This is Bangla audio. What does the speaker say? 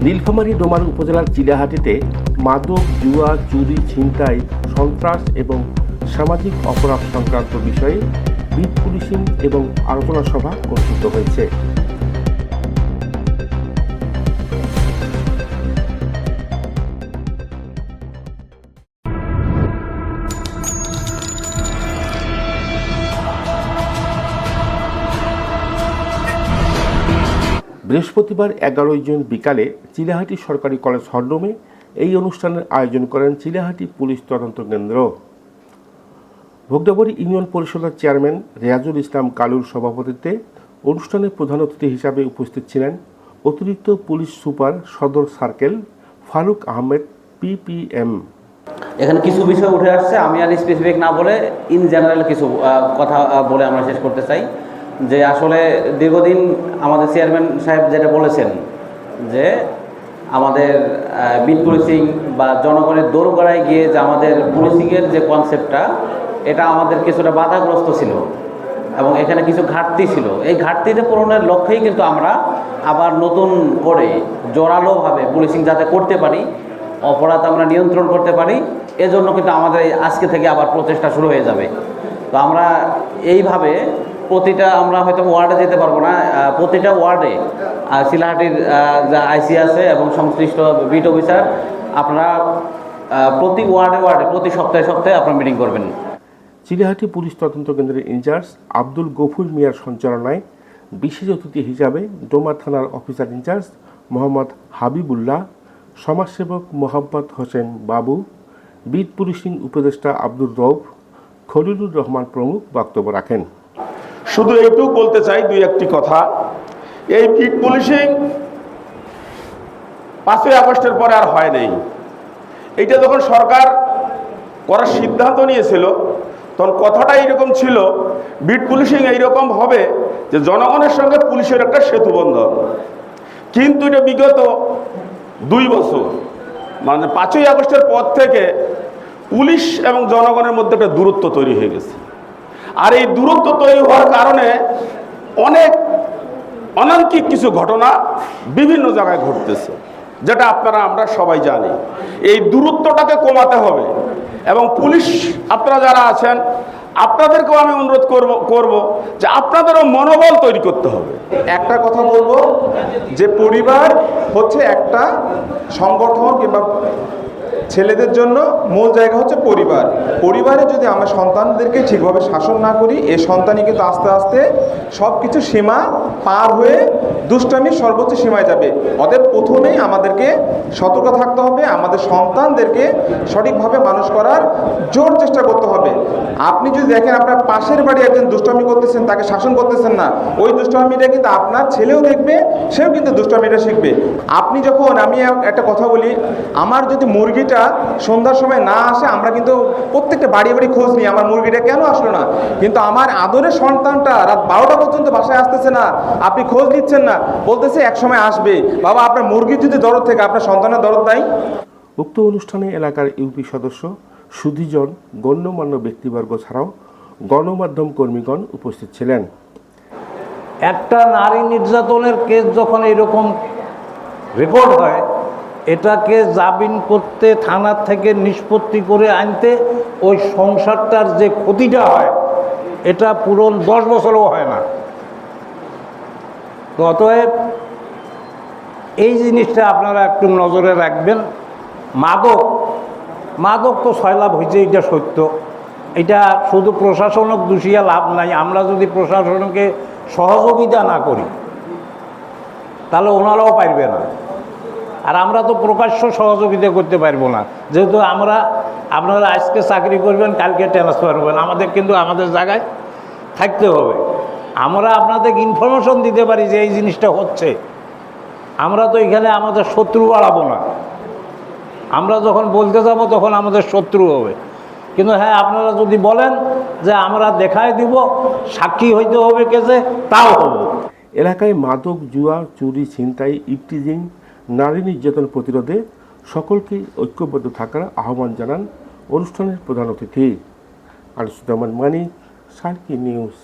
নীলফামারী ডোমার উপজেলার চিলাহাটিতে মাদক, জুয়া, চুরি, ছিনতাই, সন্ত্রাস এবং সামাজিক অপরাধ সংক্রান্ত বিষয়ে বিট পুলিশিং এবং আলোচনা সভা অনুষ্ঠিত হয়েছে। বৃহস্পতিবার 11 জুন বিকালে চিলাহাটি সরকারি কলেজ হলরুমে এই অনুষ্ঠানের আয়োজন করেন চিলাহাটি পুলিশ তদন্ত কেন্দ্র। ভোগদাবরী ইউনিয়ন পরিষদের চেয়ারম্যান রেয়াজুল ইসলাম কালুর সভাপতিত্বে অনুষ্ঠানে প্রধান অতিথি হিসাবে উপস্থিত ছিলেন অতিরিক্ত পুলিশ সুপার সদর সার্কেল ফারুক আহমেদ PPM। এখানে কিছু বিষয় উঠে আসছে, আমি আর স্পেসিফিক না বলে ইন জেনারেল কিছু কথা বলে আমরা শেষ করতে চাই। যে আসলে দীর্ঘদিন আমাদের চেয়ারম্যান সাহেব যেটা বলেছেন যে আমাদের বিট পুলিশিং বা জনগণের দোরগোড়ায় গিয়ে যে আমাদের পুলিশিংয়ের যে কনসেপ্টটা, এটা আমাদের কিছুটা বাধাগ্রস্ত ছিল এবং এখানে কিছু ঘাটতি ছিল। এই ঘাটতিটা পূরণের লক্ষ্যেই কিন্তু আমরা আবার নতুন করে জোরালোভাবে পুলিশিং যাতে করতে পারি, অপরাধ আমরা নিয়ন্ত্রণ করতে পারি, এজন্য কিন্তু আমাদের আজকে থেকে আবার প্রচেষ্টা শুরু হয়ে যাবে। তো আমরা এইভাবে প্রতিটা, আমরা হয়তো ওয়ার্ডে যেতে পারবো না, প্রতিটা ওয়ার্ডে চিলাহাটির যা আইসি আছে এবং সংশ্লিষ্ট বিট অফিসার, আপনারা প্রতি ওয়ার্ডে প্রতি সপ্তাহে আপনারা মিটিং করবেন। চিলাহাটি পুলিশ তদন্ত কেন্দ্রের ইনচার্জ আব্দুল গফুর মিয়ার সঞ্চালনায় বিশেষ অতিথি হিসাবে ডোমা থানার অফিসার ইনচার্জ মোহাম্মদ হাবিবুল্লাহ, সমাজসেবক মোহাম্মদ হোসেন বাবু, বিট পুলিশিং উপদেষ্টা আব্দুর রৌফ, খলিলুর রহমান প্রমুখ বক্তব্য রাখেন। শুধু এইটুকু বলতে চাই দুই একটি কথা। এই বিট পুলিশিং 5ই আগস্টের পরে আর হয় নাই। এইটা যখন সরকার করার সিদ্ধান্ত নিয়েছিল তখন কথাটা এইরকম ছিল, বিট পুলিশিং এইরকম হবে যে জনগণের সঙ্গে পুলিশের একটা সেতু বন্ধন। কিন্তু এটা বিগত 2 বছর, মানে 5ই আগস্টের পর থেকে পুলিশ এবং জনগণের মধ্যে একটা দূরত্ব তৈরি হয়ে গেছে। আর এই দূরত্ব তৈরি হওয়ার কারণে অনেক অনাকাঙ্ক্ষিত কিছু ঘটনা বিভিন্ন জায়গায় ঘটতেছে, যেটা আমরা সবাই জানি। এই দূরত্বটাকে কমাতে হবে এবং পুলিশ আপনারা যারা আছেন আপনাদেরকেও আমি অনুরোধ করব যে আপনাদেরও মনোবল তৈরি করতে হবে। একটা কথা বলবো যে পরিবার হচ্ছে একটা সংগঠন কিংবা ছেলেদের জন্য মূল জায়গা হচ্ছে পরিবার। পরিবারে যদি আমরা সন্তানদেরকে ঠিকভাবে শাসন না করি, এই সন্তানই কিন্তু আস্তে আস্তে সব কিছু সীমা পার হয়ে দুষ্টামির সর্বোচ্চ সীমায় যাবে। অতএব প্রথমেই আমাদেরকে সতর্ক থাকতে হবে, আমাদের সন্তানদেরকে সঠিকভাবে মানুষ করার জোর চেষ্টা করতে হবে। আপনি যদি দেখেন আপনার পাশের বাড়ি একজন দুষ্টামি করতেছেন, তাকে শাসন করতেছেন না, ওই দুষ্টামিটা কিন্তু আপনার ছেলেও দেখবে, সেও কিন্তু দুষ্টামিটা শিখবে। আপনি যখন, আমি একটা কথা বলি, আমার যদি মুরগিটা সন্ধ্যার সময় না আসে, আমরা কিন্তু প্রত্যেকটা বাড়ি খোঁজ নিই আমার মুরগিটা কেন আসলো না, কিন্তু আমার আদরের সন্তানটা রাত 12টা পর্যন্ত বাসায় আসতেছে না, আপনি খোঁজ নিচ্ছেন না, বলতেছে এক সময় আসবে। বাবা, আপনার মুরগির যদি দরদ থেকে আপনার সন্তানের দরদ নাই। উক্ত অনুষ্ঠানে এলাকার ইউপি সদস্য, সুধীজন, গণ্যমান্য ব্যক্তিবর্গ ছাড়াও গণমাধ্যম কর্মীগণ উপস্থিত ছিলেন। একটা নারী নির্যাতনের কেস যখন এরকম রেকর্ড হয়, এটাকে জামিন করতে, থানার থেকে নিষ্পত্তি করে আনতে ওই সংসারটার যে ক্ষতিটা হয়, এটা পূরণ 10 বছরও হয় না। তো অতএব এই জিনিসটা আপনারা একটু নজরে রাখবেন। মাদক তো সয়লাভ হয়েছে, এটা সত্য। এটা শুধু প্রশাসনক দোষিয়া লাভ নাই। আমরা যদি প্রশাসনকে সহযোগিতা না করি তাহলে ওনারাও পারবে না, আর আমরা তো প্রকাশ্য সহযোগিতা করতে পারবো না। যেহেতু আপনারা আজকে চাকরি করবেন, কালকে ট্রান্সফার হবেন, আমাদের কিন্তু আমাদের জায়গায় থাকতে হবে। আমরা আপনাদেরকে ইনফরমেশন দিতে পারি যে এই জিনিসটা হচ্ছে। আমরা তো এখানে আমাদের শত্রু বাড়াবো না। আমরা যখন বলতে যাব তখন আমাদের শত্রু হবে। কিন্তু হ্যাঁ, আপনারা যদি বলেন যে আমরা দেখায় দিব, সাক্ষী হইতে হবে কেসে, তাও হবো। এলাকায় মাদক, জুয়া, চুরি, ছিনতাই, ইফটিজিং, নারী নির্যাতন প্রতিরোধে সকলকে ঐক্যবদ্ধ থাকার আহ্বান জানান অনুষ্ঠানের প্রধান অতিথি। আনিসুজ্জামান মানিক, সার্কি নিউজ।